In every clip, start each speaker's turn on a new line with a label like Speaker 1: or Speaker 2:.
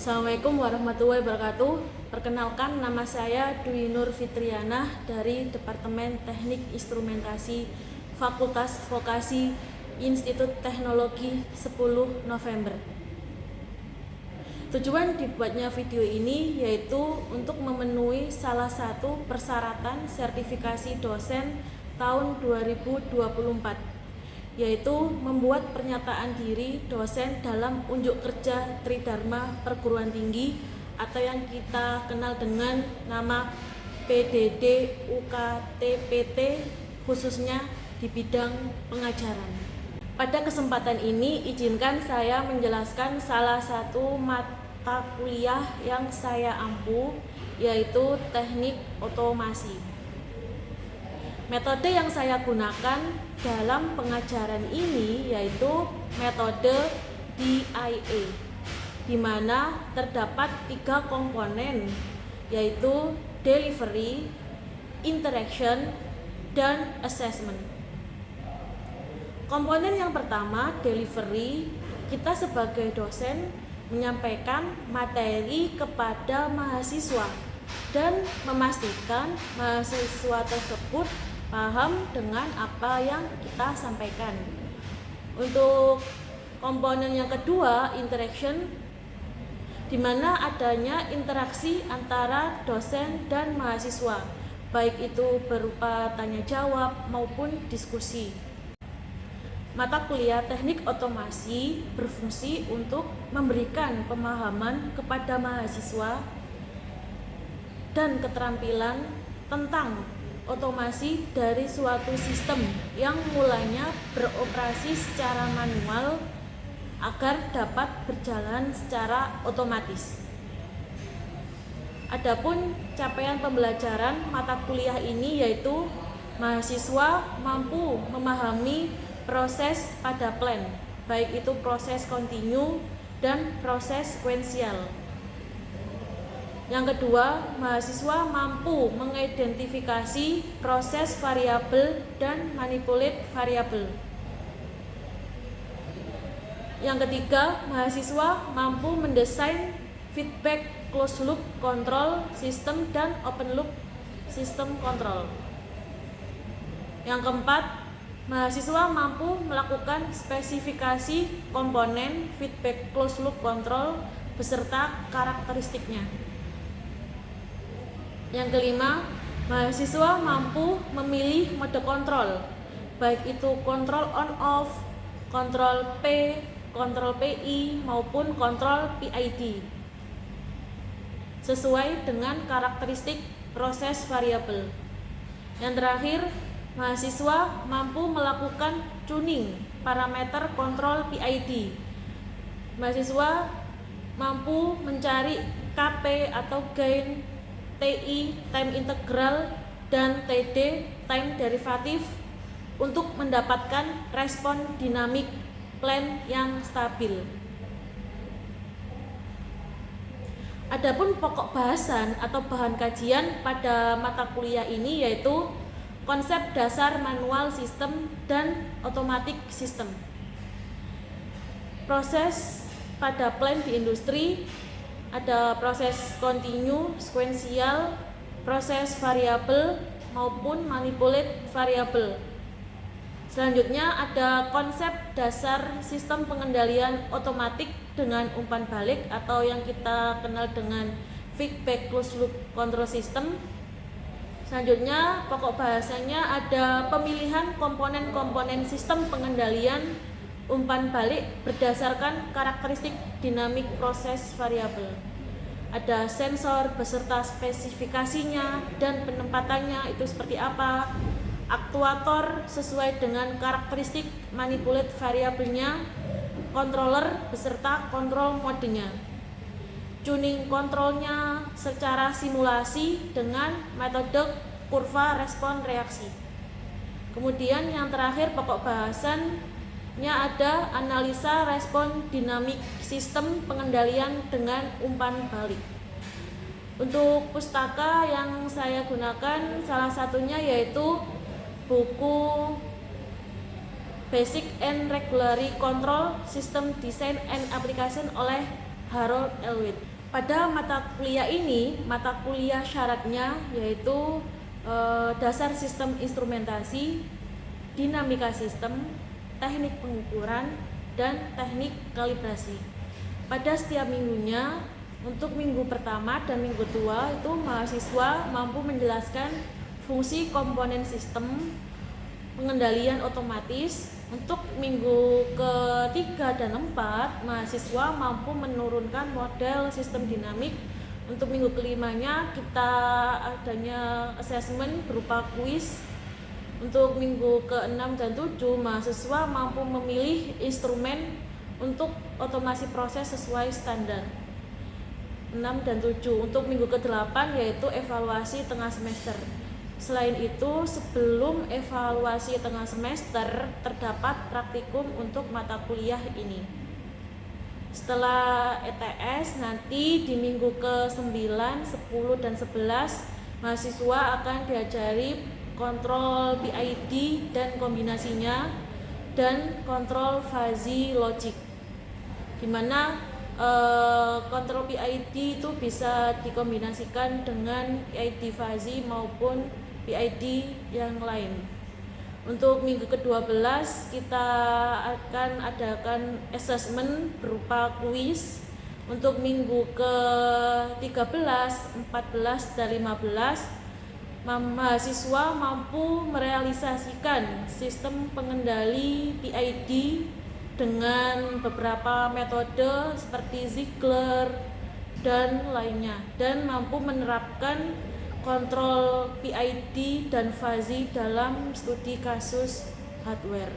Speaker 1: Assalamualaikum warahmatullahi wabarakatuh. Perkenalkan, nama saya Dwi Nur Fitriana dari Departemen Teknik Instrumentasi Fakultas Vokasi Institut Teknologi 10 November. Tujuan dibuatnya video ini yaitu untuk memenuhi salah satu persyaratan sertifikasi dosen tahun 2024, yaitu membuat pernyataan diri dosen dalam unjuk kerja Tridharma Perguruan Tinggi atau yang kita kenal dengan nama PDD UKTPT, khususnya di bidang pengajaran. Pada kesempatan ini izinkan saya menjelaskan salah satu mata kuliah yang saya ampu, yaitu teknik otomasi. Metode yang saya gunakan dalam pengajaran ini yaitu metode DIA, di mana terdapat 3 komponen, yaitu delivery, interaction, dan assessment. Komponen yang pertama, delivery, kita sebagai dosen menyampaikan materi kepada mahasiswa dan memastikan mahasiswa tersebut paham dengan apa yang kita sampaikan. Untuk komponen yang kedua, interaction, di mana adanya interaksi antara dosen dan mahasiswa, baik itu berupa tanya jawab maupun diskusi. Mata kuliah teknik otomasi berfungsi untuk memberikan pemahaman kepada mahasiswa dan keterampilan tentang otomasi dari suatu sistem yang mulanya beroperasi secara manual agar dapat berjalan secara otomatis. Adapun capaian pembelajaran mata kuliah ini yaitu mahasiswa mampu memahami proses pada plan, baik itu proses kontinu dan proses sekuensial. Yang kedua, mahasiswa mampu mengidentifikasi proses variabel dan manipulate variabel. Yang ketiga, mahasiswa mampu mendesain feedback closed loop control system dan open loop system control. Yang keempat, mahasiswa mampu melakukan spesifikasi komponen feedback closed loop control beserta karakteristiknya. Yang kelima, mahasiswa mampu memilih mode kontrol, baik itu kontrol on off, kontrol P, kontrol PI maupun kontrol PID, sesuai dengan karakteristik proses variabel. Yang terakhir, mahasiswa mampu melakukan tuning parameter kontrol PID. Mahasiswa mampu mencari KP atau gain, TI, time integral, dan TD, time derivatif, untuk mendapatkan respon dinamik plan yang stabil. Adapun pokok bahasan atau bahan kajian pada mata kuliah ini yaitu konsep dasar manual sistem dan automatic system. Proses pada plan di industri ada proses kontinu, sekuensial, proses variabel maupun manipulate variabel. Selanjutnya ada konsep dasar sistem pengendalian otomatik dengan umpan balik atau yang kita kenal dengan feedback closed loop control system. Selanjutnya pokok bahasanya ada pemilihan komponen-komponen sistem pengendalian umpan balik berdasarkan karakteristik dinamik proses variabel. Ada sensor beserta spesifikasinya dan penempatannya itu seperti apa, aktuator sesuai dengan karakteristik manipulate variabelnya, controller beserta kontrol modenya, tuning kontrolnya secara simulasi dengan metode kurva respon reaksi. Kemudian yang terakhir pokok bahasannya ada analisa respon dinamik sistem pengendalian dengan umpan balik. Untuk pustaka yang saya gunakan salah satunya yaitu buku Basic and Regulatory Control System Design and Application oleh Harold Elwood. Pada mata kuliah ini, mata kuliah syaratnya yaitu dasar sistem instrumentasi, dinamika sistem, teknik pengukuran, dan teknik kalibrasi. Pada setiap minggunya, untuk minggu pertama dan minggu kedua itu mahasiswa mampu menjelaskan fungsi komponen sistem, pengendalian otomatis. Untuk minggu ketiga dan keempat, mahasiswa mampu menurunkan model sistem dinamik. Untuk minggu kelimanya kita adanya assessment berupa kuis. Untuk minggu ke-6 dan 7, mahasiswa mampu memilih instrumen untuk otomasi proses sesuai standar. 6 dan 7. Untuk minggu ke-8 yaitu evaluasi tengah semester. Selain itu, sebelum evaluasi tengah semester terdapat praktikum untuk mata kuliah ini. Setelah ETS, nanti di minggu ke-9, 10, dan 11 mahasiswa akan diajari kontrol PID dan kombinasinya, dan kontrol fuzzy logic, dimana kontrol PID itu bisa dikombinasikan dengan PID fuzzy maupun PID yang lain. Untuk minggu ke-12 kita akan adakan assessment berupa kuis. Untuk minggu ke-13, 14, dan 15 mahasiswa mampu merealisasikan sistem pengendali PID dengan beberapa metode seperti Ziegler dan lainnya, dan mampu menerapkan kontrol PID dan fuzzy dalam studi kasus hardware.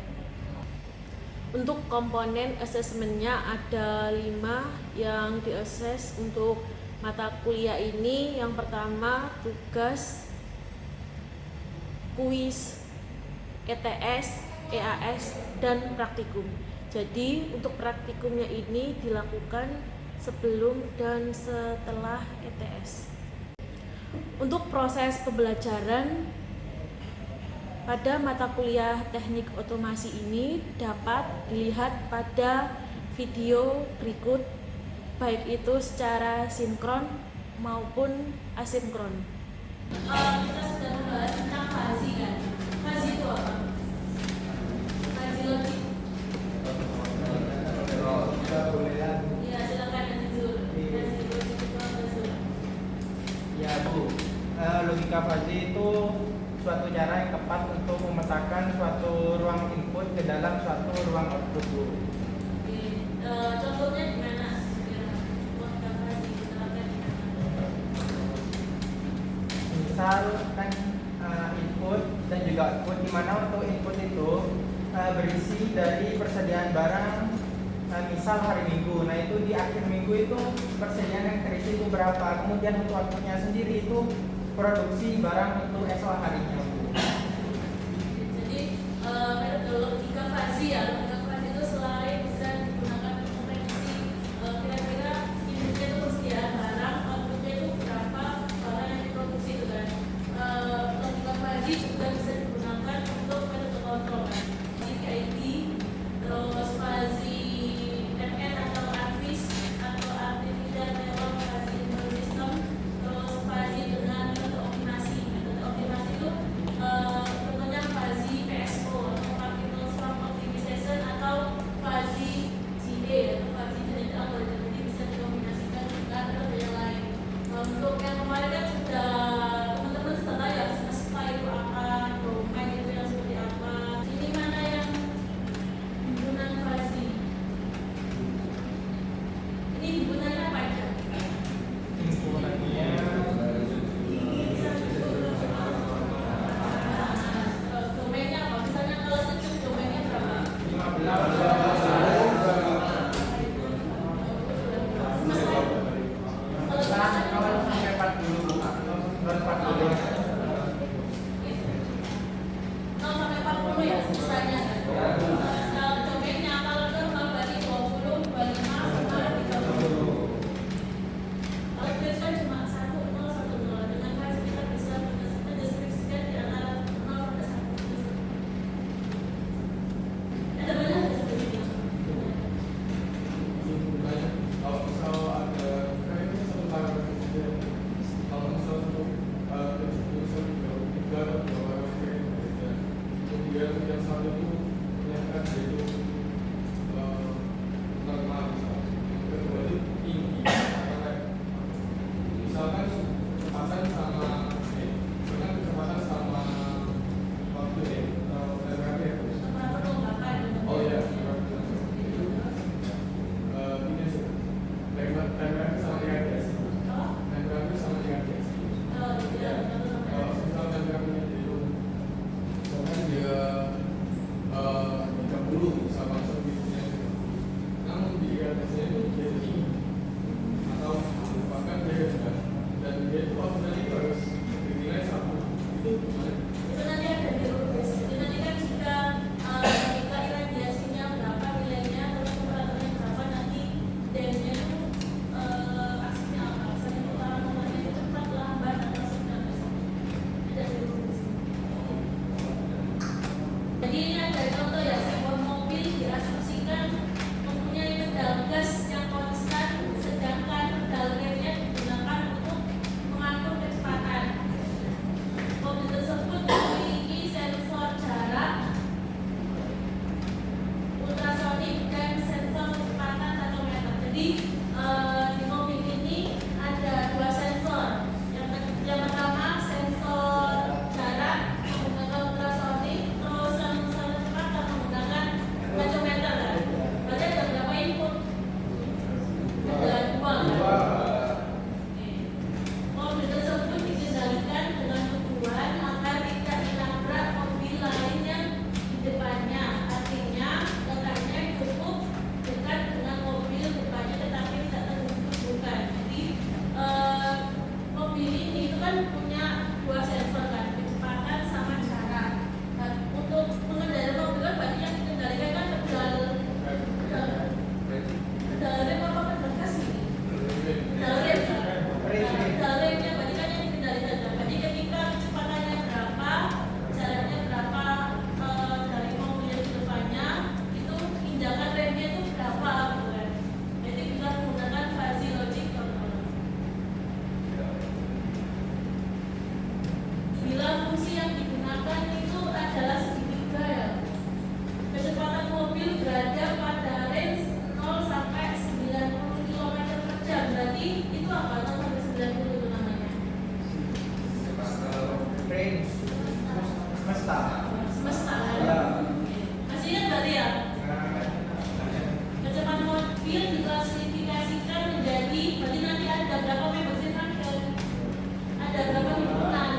Speaker 1: Untuk komponen asesmennya ada 5 yang diakses untuk mata kuliah ini. Yang pertama tugas, kuis, ETS, EAS, dan praktikum. Jadi untuk praktikumnya ini dilakukan sebelum dan setelah ETS. Untuk proses pembelajaran pada mata kuliah teknik otomasi ini dapat dilihat pada video berikut, baik itu secara sinkron maupun asinkron. Kita sudah membahas tentang fuzzy kan? Fuzzy itu apa? Fuzzy logic. Ya, silakan Azizul. Fuzzy logic itu apa sih?
Speaker 2: Ya Bu, logika fuzzy itu suatu cara yang tepat untuk memetakan suatu ruang input ke dalam suatu ruang output Bu.
Speaker 1: Contohnya di mana? Logika fuzzy diterapkan di mana?
Speaker 2: Misal kan input dan juga output, di mana untuk input itu berisi dari persediaan barang, misal hari Minggu. Nah itu di akhir minggu itu persediaan yang terisi itu berapa. Kemudian untuk outputnya sendiri itu produksi barang untuk esok harinya Bu.
Speaker 1: Jadi logika fuzzy ya, logika fuzzy itu selain bisa digunakan untuk prediksi kira-kira inputnya itu persediaan barang, outputnya itu berapa barang yang diproduksi itu kan. Logika fuzzy juga bisa digunakan untuk metode kontrol kan, PID, terus fuzzy MN atau ARFIS atau Artificial Neural Fuzzy Input System, terus fuzzy dengan metode optimasi. Metode optimasi itu contohnya fuzzy PSO atau Particle Swarm Optimization berarti itu apa? 0 sampai 90 itu namanya.
Speaker 2: Range semesta.
Speaker 1: Semesta kan?
Speaker 2: Ya.
Speaker 1: Masih ingat berarti ya? Kecepatan mobil diklasifikasikan menjadi, berarti nanti ada berapa membership function? Ada berapa himpunan?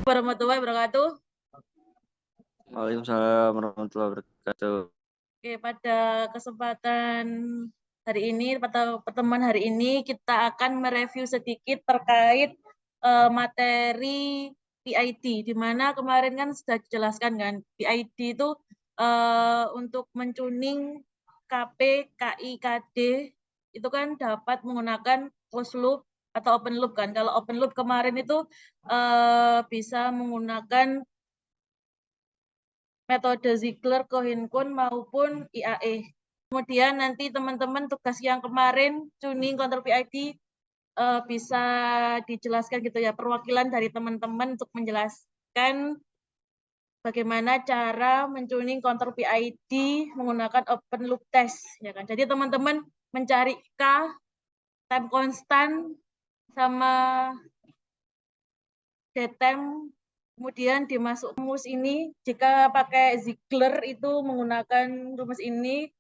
Speaker 1: Warahmatullahi wabarakatuh.
Speaker 3: Waalaikumsalam warahmatullahi wabarakatuh.
Speaker 1: Oke, pada kesempatan hari ini, pada pertemuan hari ini kita akan mereview sedikit terkait materi PID, di mana kemarin kan sudah dijelaskan kan, PID itu untuk mentuning KP, KI, KD itu kan dapat menggunakan closed loop atau open loop kan. Kalau open loop kemarin itu bisa menggunakan metode Ziegler, Cohen-Kuhn maupun IAE. Kemudian nanti teman-teman tugas yang kemarin tuning kontrol PID bisa dijelaskan gitu ya, perwakilan dari teman-teman untuk menjelaskan bagaimana cara mentuning kontrol PID menggunakan open loop test ya kan. Jadi teman-teman mencari K, time constant sama detem, kemudian dimasuk rumus ini. Jika pakai Ziegler itu menggunakan rumus ini,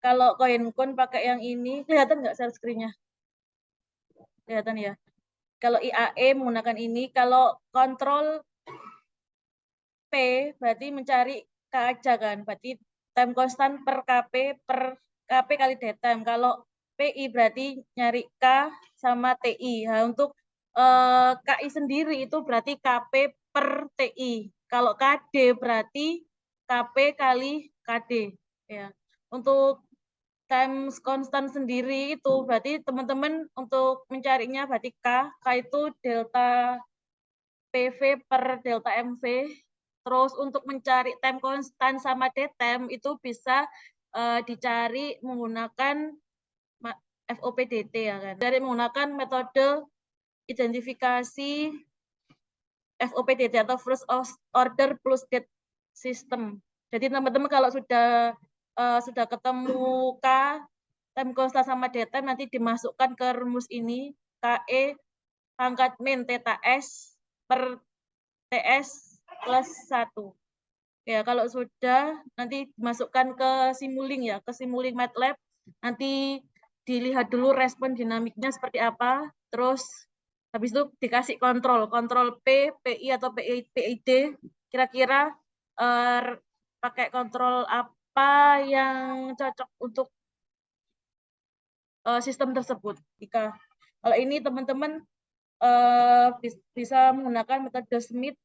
Speaker 1: kalau Cohen-Kuhn pakai yang ini, kelihatan nggak share screen-nya? Kelihatan ya. Kalau IAE menggunakan ini, kalau kontrol P berarti mencari K aja kan, berarti time constant per KP kali detem. Kalau PI berarti nyari K sama TI. Nah, untuk KI sendiri itu berarti KP per TI. Kalau KD berarti KP kali KD ya. Untuk time constant sendiri itu berarti teman-teman untuk mencarinya berarti K itu delta PV per delta MV. Terus untuk mencari time constant sama DTEM itu bisa dicari menggunakan FOPDT ya kan. Dari menggunakan metode identifikasi FOPDT atau first order plus date system. Jadi teman-teman kalau sudah ketemu K, time constant sama DTEM nanti dimasukkan ke rumus ini KE pangkat min theta S per TS plus 1. Ya, kalau sudah nanti dimasukkan ke Simulink ya, ke Simulink MATLAB. Nanti dilihat dulu respon dinamiknya seperti apa. Terus habis itu dikasih kontrol P, PI atau PID. Kira-kira pakai kontrol apa yang cocok untuk sistem tersebut. Kalau ini teman-teman bisa menggunakan metode Smith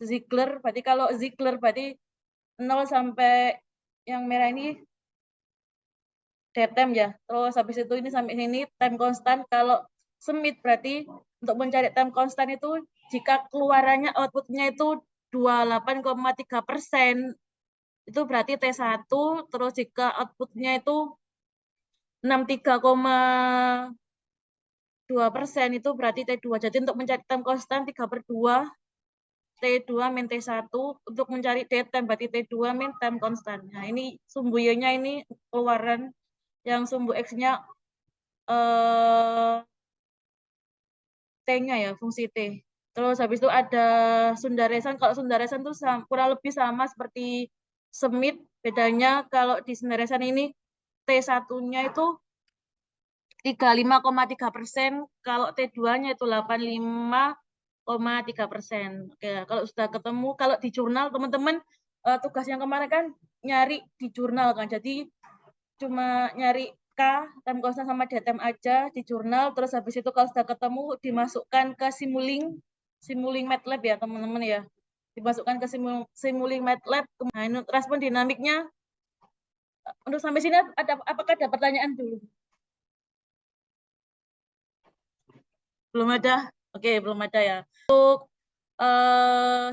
Speaker 1: Ziegler, berarti kalau Ziegler berarti 0 sampai yang merah ini DTEM ya. Terus habis itu ini sampai sini time constant. Kalau Smith berarti untuk mencari time constant itu jika keluarannya outputnya itu 28,3%, itu berarti T1. Terus jika outputnya itu 63,2%, itu berarti T2. Jadi untuk mencari time constant 3/2 T2 min T1, untuk mencari DTEM berarti T2 min time constant. Nah, ini sumbu Y-nya ini keluaran, yang sumbu X-nya T-nya ya, fungsi T. Terus habis itu ada Sundaresan. Kalau Sundaresan itu kurang lebih sama seperti Smith. Bedanya kalau di Sundaresan ini T1-nya itu 35,3%, kalau T2-nya itu 85,3%. Oke, kalau sudah ketemu, kalau di jurnal teman-teman tugas yang kemarin kan nyari di jurnal kan, jadi cuma nyari K, time constant sama DTEM aja di jurnal. Terus habis itu kalau sudah ketemu dimasukkan ke Simulink MATLAB ya teman-teman ya, dimasukkan ke Simulink MATLAB. Nah, respon dinamiknya untuk sampai sini apakah ada pertanyaan dulu? Belum ada? Oke, belum ada ya. Untuk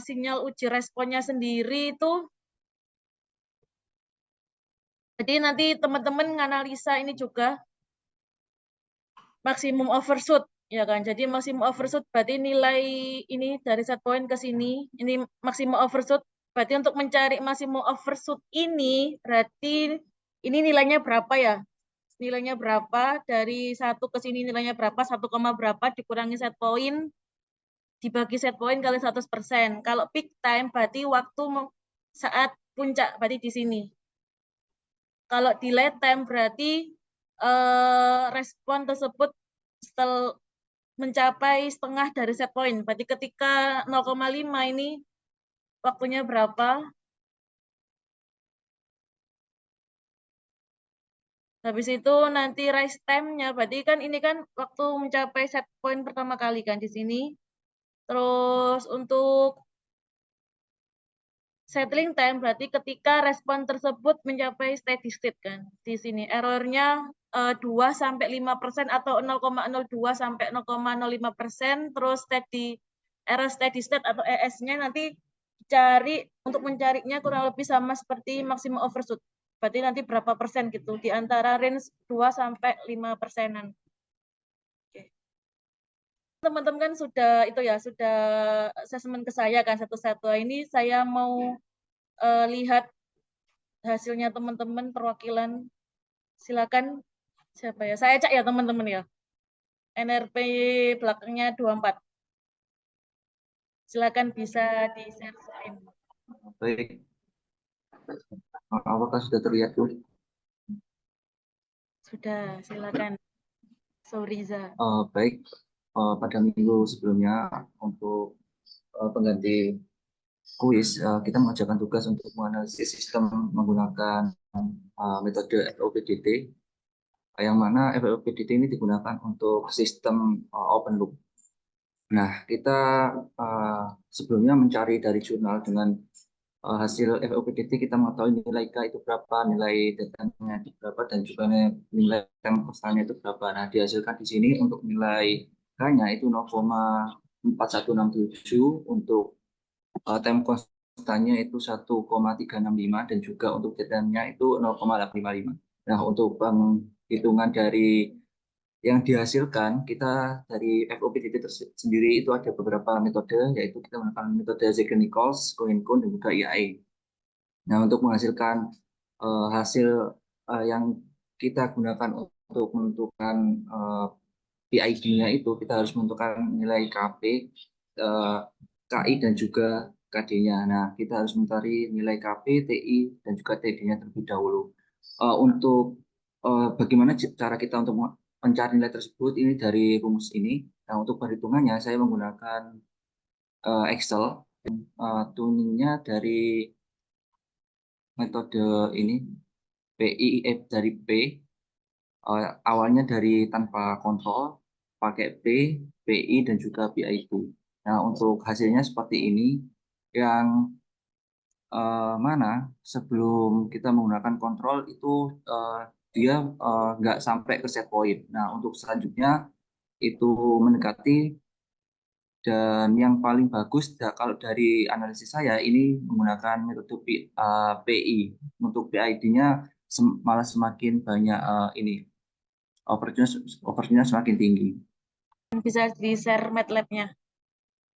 Speaker 1: sinyal uji responnya sendiri itu, jadi nanti teman-teman menganalisa ini juga maksimum overshoot ya kan. Jadi maksimum overshoot berarti nilai ini dari set point ke sini, ini maksimum overshoot. Berarti untuk mencari maksimum overshoot ini berarti ini nilainya berapa ya? Nilainya berapa dari 1 ke sini, nilainya berapa, 1, berapa dikurangi set point dibagi set point kali 100%. Kalau peak time berarti waktu saat puncak, berarti di sini. Kalau delay time berarti respon tersebut setelah mencapai setengah dari set point. Berarti ketika 0,5 ini waktunya berapa? Habis itu nanti rise time-nya, berarti kan ini kan waktu mencapai set point pertama kali kan di sini. Terus untuk settling time berarti ketika respon tersebut mencapai steady state kan. Di sini errornya 2 sampai 5% atau 0,02 sampai 0,05%. Terus error steady state atau ES-nya nanti cari, untuk mencarinya kurang lebih sama seperti maximum overshoot. Berarti nanti berapa persen gitu, di antara range 2 sampai 5%-an. Oke. Teman-teman kan sudah itu ya, sudah assessment ke saya kan satu-satu. Ini saya mau lihat hasilnya teman-teman perwakilan. Silakan, siapa ya? Saya cek ya teman-teman ya. NRP belakangnya 24. Silakan bisa di-share screen.
Speaker 3: Baik, apakah sudah terlihat tuh?
Speaker 1: Sudah, silakan. Souriza.
Speaker 3: Baik, pada minggu sebelumnya untuk pengganti kuis, kita mengerjakan tugas untuk menganalisis sistem menggunakan metode FOPDT, yang mana FOPDT ini digunakan untuk sistem open loop. Nah, kita sebelumnya mencari dari jurnal dengan hasil FOPDT kita mengetahui nilai K itu berapa, nilai datanya itu berapa, dan juga nilai tem kostanya itu berapa. Nah, dihasilkan di sini untuk nilai K-nya itu 0,4167, untuk tem kostanya itu 1,365, dan juga untuk datanya itu 0,855. Nah, untuk penghitungan dari yang dihasilkan kita dari FOPDT sendiri itu ada beberapa metode, yaitu kita menggunakan metode Zeiger-Nichols, Cohen-Kuhn, dan juga IAE. Nah, untuk menghasilkan hasil yang kita gunakan untuk menentukan PID-nya itu, kita harus menentukan nilai KP, KI, dan juga KD-nya. Nah, kita harus mencari nilai KP, TI, dan juga TD-nya terlebih dahulu. Untuk bagaimana cara kita untuk mencari nilai tersebut, ini dari rumus ini. Nah, untuk perhitungannya saya menggunakan Excel. Tuningnya dari metode ini PIF dari P, awalnya dari tanpa kontrol, pakai P, PI, dan juga PID. Nah, untuk hasilnya seperti ini, yang mana sebelum kita menggunakan kontrol itu dia nggak sampai ke set point. Nah, untuk selanjutnya itu mendekati, dan yang paling bagus kalau dari analisis saya ini menggunakan metode PI. Untuk PID-nya malah semakin banyak, ini opportunity semakin tinggi.
Speaker 1: Bisa di-share MATLAB-nya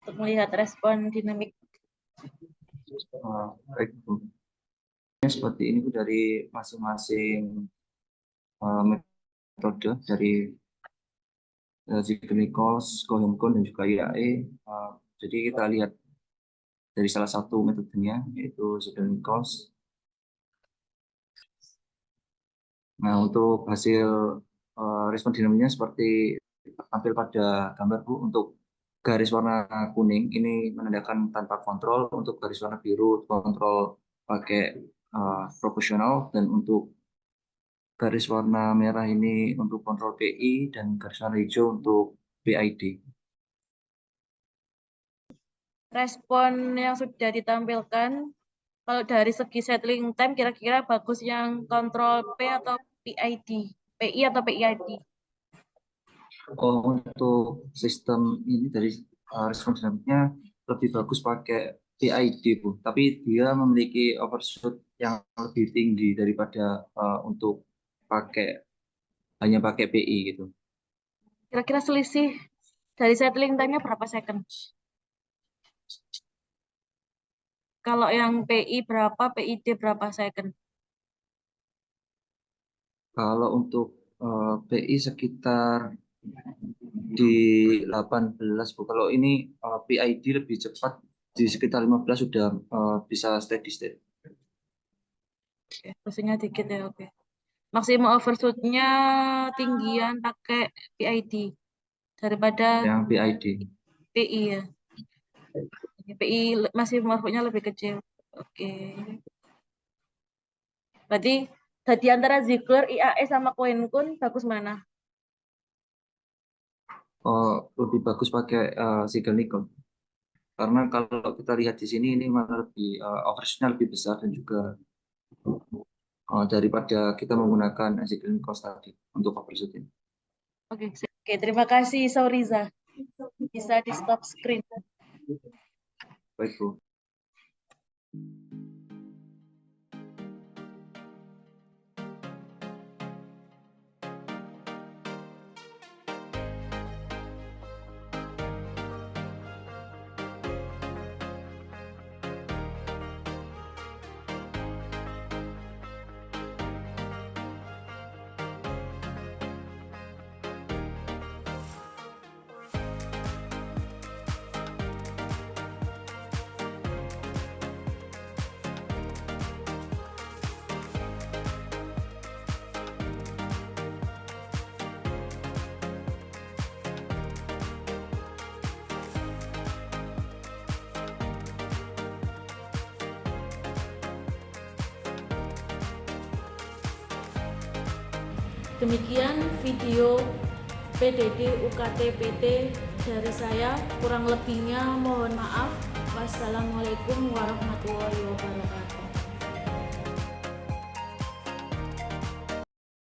Speaker 1: untuk melihat respon dinamik.
Speaker 3: Baik, Bu. Seperti ini Bu, dari masing-masing metode, dari Zeiger-Nichols, Cohen-Kuhn, dan juga IAE. Jadi kita lihat dari salah satu metodenya, yaitu Zeiger-Nichols. Nah, untuk hasil respon dinamiknya seperti tampil pada gambar Bu. Untuk garis warna kuning ini menandakan tanpa kontrol, untuk garis warna biru kontrol pakai proporsional, dan untuk garis warna merah ini untuk kontrol PI, dan garis warna hijau untuk PID.
Speaker 1: Respon yang sudah ditampilkan, kalau dari segi settling time kira-kira bagus yang kontrol P atau PID, PI atau PID?
Speaker 3: Untuk sistem ini dari respon dinamiknya lebih bagus pakai PID Bu, tapi dia memiliki overshoot yang lebih tinggi daripada untuk hanya pakai PI gitu.
Speaker 1: Kira-kira selisih dari settling time-nya berapa second? Kalau yang PI berapa, PID berapa second?
Speaker 3: Kalau untuk PI sekitar di 18 Bu. Kalau ini PID lebih cepat, di sekitar 15 sudah bisa steady state.
Speaker 1: Oke, pastinya dikit ya, oke. Maksimum overshoot-nya tinggian pakai PID daripada
Speaker 3: Yang PID.
Speaker 1: PI ya. PI masih overshoot-nya lebih kecil. Oke. Berarti di antara Ziegler, IAE sama Cohen-Kuhn bagus mana?
Speaker 3: Lebih bagus pakai Zeiger-Nichols. Karena kalau kita lihat di sini ini malah lebih overshoot-nya lebih besar, dan juga daripada kita menggunakan Zeiger-Nichols tadi untuk overshoot ini.
Speaker 1: Oke, terima kasih Sauriza. Bisa di stop screen.
Speaker 3: Baik Bu.
Speaker 1: Demikian video PDD UKT PT dari saya, kurang lebihnya mohon maaf. Wassalamualaikum warahmatullahi wabarakatuh.